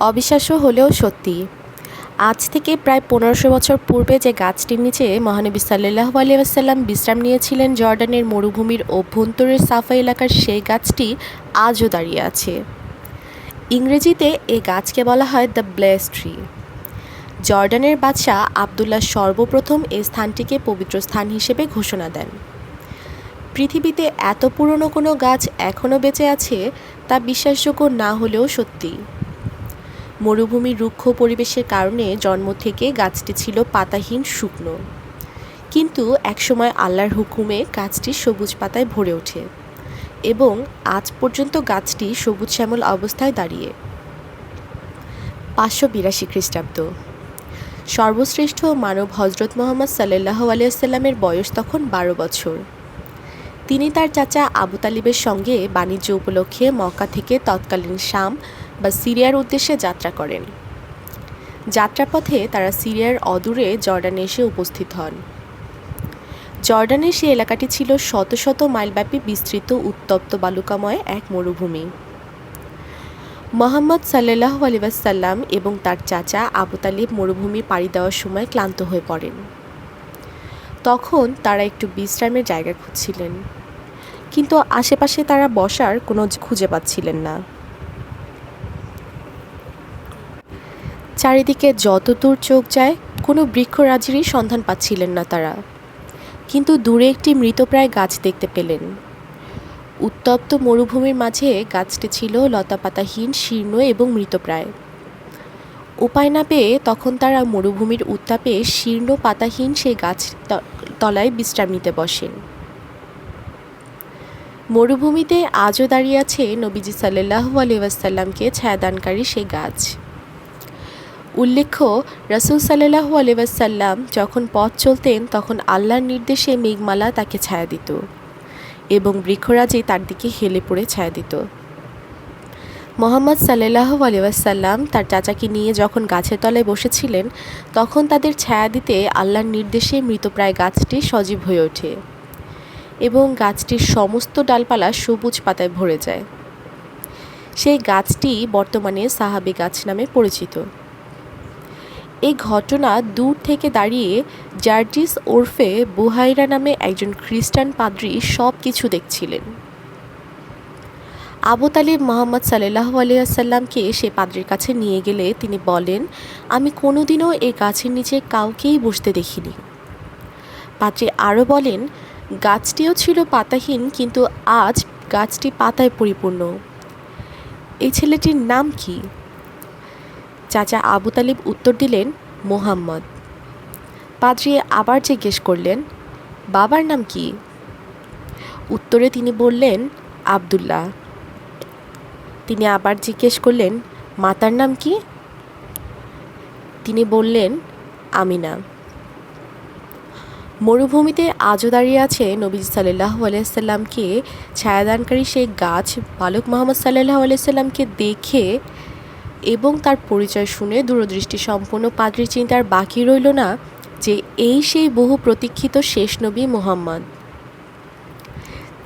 অবিশ্বাস্য হলেও সত্যি। আজ থেকে প্রায় ১৫০০ বছর পূর্বে যে গাছটির নিচে মহানবী সাল্লাল্লাহু আলাইহি ওয়াসাল্লাম বিশ্রাম নিয়েছিলেন জর্ডানের মরুভূমির অভ্যন্তরের সাফা এলাকার সেই গাছটি আজও দাঁড়িয়ে আছে। ইংরেজিতে এই গাছকে বলা হয় দ্য ব্লেসড ট্রি। জর্ডানের বাদশাহ আবদুল্লাহ সর্বপ্রথম এই স্থানটিকে পবিত্র স্থান হিসেবে ঘোষণা দেন। পৃথিবীতে এত পুরনো কোনো গাছ এখনও বেঁচে আছে তা বিশ্বাসযোগ্য না হলেও সত্যি। মরুভূমির রুক্ষ পরিবেশের কারণে জন্ম থেকে গাছটি ছিল পাতাহীন শুকনো, কিন্তু একসময় আল্লাহর হুকুমে গাছটি সবুজ পাতায় ভরে ওঠে এবং আজ পর্যন্ত গাছটি সবুজ শ্যামল অবস্থায় দাঁড়িয়ে। 582 খ্রিস্টাব্দ। সর্বশ্রেষ্ঠ মানব হজরত মুহাম্মদ সাল্লাল্লাহু আলাইহি ওয়াসাল্লামের বয়স তখন 12 বছর। তিনি তার চাচা আবু তালিবের সঙ্গে বাণিজ্য উপলক্ষে মক্কা থেকে তৎকালীন শাম বা সিরিয়ার উদ্দেশ্যে যাত্রা করেন। যাত্রাপথে তারা সিরিয়ার অদূরে জর্ডানে এসে উপস্থিত হন। জর্ডানের সেই এলাকাটি ছিল শত শত মাইলব্যাপী বিস্তৃত উত্তপ্ত বালুকাময় এক মরুভূমি। মুহাম্মদ সাল্লাল্লাহু আলাইহি ওয়াসাল্লাম এবং তার চাচা আবু তালিব মরুভূমি পাড়ি দেওয়ার সময় ক্লান্ত হয়ে পড়েন। তখন তারা একটু বিশ্রামের জায়গা খুঁজছিলেন, কিন্তু আশেপাশে তারা বসার কোনো খুঁজে পাচ্ছিলেন না। চারিদিকে যত দূর চোখ যায় কোনো বৃক্ষরাজিরই সন্ধান পাচ্ছিলেন না তারা, কিন্তু দূরে একটি মৃতপ্রায় গাছ দেখতে পেলেন। উত্তপ্ত মরুভূমির মাঝে গাছটি ছিল লতাপাতাহীন, শীর্ণ এবং মৃতপ্রায়। উপায় না পেয়ে তখন তারা মরুভূমির উত্তাপে শীর্ণ পাতাহীন সেই গাছ তলায় বিশ্রাম নিতে বসেন। মরুভূমিতে আজও দাঁড়িয়ে আছে নবীজি সাল্লাল্লাহু আলাইহি ওয়াসাল্লামকে ছায়াদানকারী সেই গাছ। উল্লেখ্য, রাসূল সাল্লাল্লাহু আলাইহি ওয়াসাল্লাম যখন পথ চলতেন তখন আল্লাহর নির্দেশে মেঘমালা তাকে ছায়া দিত এবং বৃক্ষরাজি তার দিকে হেলে পড়ে ছায়া দিত। মুহাম্মদ সাল্লাল্লাহু আলাইহি ওয়াসাল্লাম তার চাচাকে নিয়ে যখন গাছের তলায় বসেছিলেন তখন তাদের ছায়া দিতে আল্লাহর নির্দেশে মৃতপ্রায় গাছটি সজীব হয়ে ওঠে এবং গাছটির সমস্ত ডালপালা সবুজ পাতায় ভরে যায়। সেই গাছটি বর্তমানে সাহাবী গাছ নামে পরিচিত। এই ঘটনা দূর থেকে দাঁড়িয়ে জার্জিস ওরফে বুহাইরা নামে একজন খ্রিস্টান পাদ্রী সব কিছু দেখছিলেন। আবু তালিব মুহাম্মদ সাল্লাল্লাহু আলাইহি ওয়াসাল্লামকে সে পাদ্রীর কাছে নিয়ে গেলে তিনি বলেন, আমি কোনোদিনও এই গাছের নিচে কাউকেই বসতে দেখিনি। পাদ্রী আরও বলেন, গাছটিও ছিল পাতাহীন, কিন্তু আজ গাছটি পাতায় পরিপূর্ণ। এই ছেলেটির নাম কি? চাচা আবু তালিব উত্তর দিলেন, মুহাম্মদ। পাদ্রী আবার জিজ্ঞেস করলেন, বাবার নাম কি? উত্তরে তিনি বললেন, আব্দুল্লাহ। তিনি আবার জিজ্ঞেস করলেন, মাতার নাম কি? তিনি বললেন, আমিনা। মরুভূমিতে আজও দাঁড়িয়ে আছে নবী সাল্লাল্লাহু আলাইহি ওয়াসাল্লামকে ছায়াদানকারী সেই গাছ। বালক মুহাম্মদ সাল্লাল্লাহু আলাইহি ওয়াসাল্লামকে দেখে এবং তার পরিচয় শুনে দূরদৃষ্টি সম্পন্ন পাদ্রীর চিন্তার বাকি রইল না যে এই সেই বহু প্রতীক্ষিত শেষ নবী মুহাম্মদ।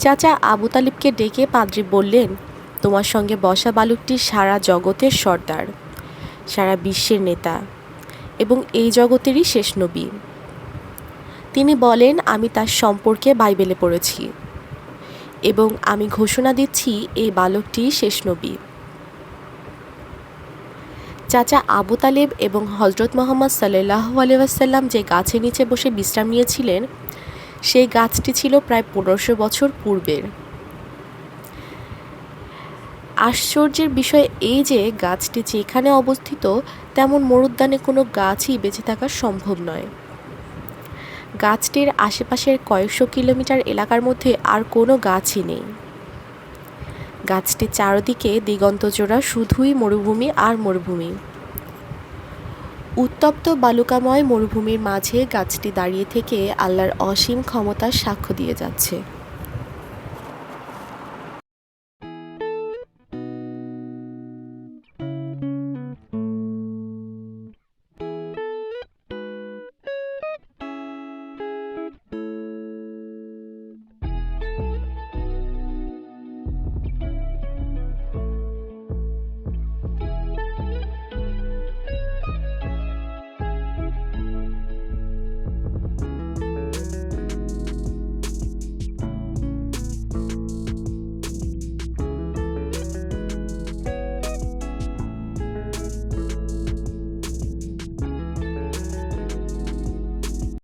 চাচা আবু তালিবকে ডেকে পাদ্রী বললেন, তোমার সঙ্গে বসা বালকটি সারা জগতের সর্দার, সারা বিশ্বের নেতা এবং এই জগতেরই শেষ নবী। তিনি বলেন, আমি তার সম্পর্কে বাইবেলে পড়েছি এবং আমি ঘোষণা দিচ্ছি এই বালকটি শেষ নবী। চাচা আবু তালেব এবং হজরত মুহাম্মদ সাল্লাল্লাহু আলাইহি ওয়াসাল্লাম যে গাছের নিচে বসে বিশ্রাম নিয়েছিলেন সেই গাছটি ছিল প্রায় 1500 বছর পূর্বের। আশ্চর্যের বিষয় এই যে গাছটি যেখানে অবস্থিত তেমন মরুদ্যানে কোনো গাছই বেঁচে থাকা সম্ভব নয়। গাছটির আশেপাশের কয়েকশো কিলোমিটার এলাকার মধ্যে আর কোনো গাছই নেই। গাছটির চারদিকে দিগন্তজোড়া শুধুই মরুভূমি আর মরুভূমি। উত্তপ্ত বালুকাময় মরুভূমির মাঝে গাছটি দাঁড়িয়ে থেকে আল্লাহর অসীম ক্ষমতার সাক্ষ্য দিয়ে যাচ্ছে।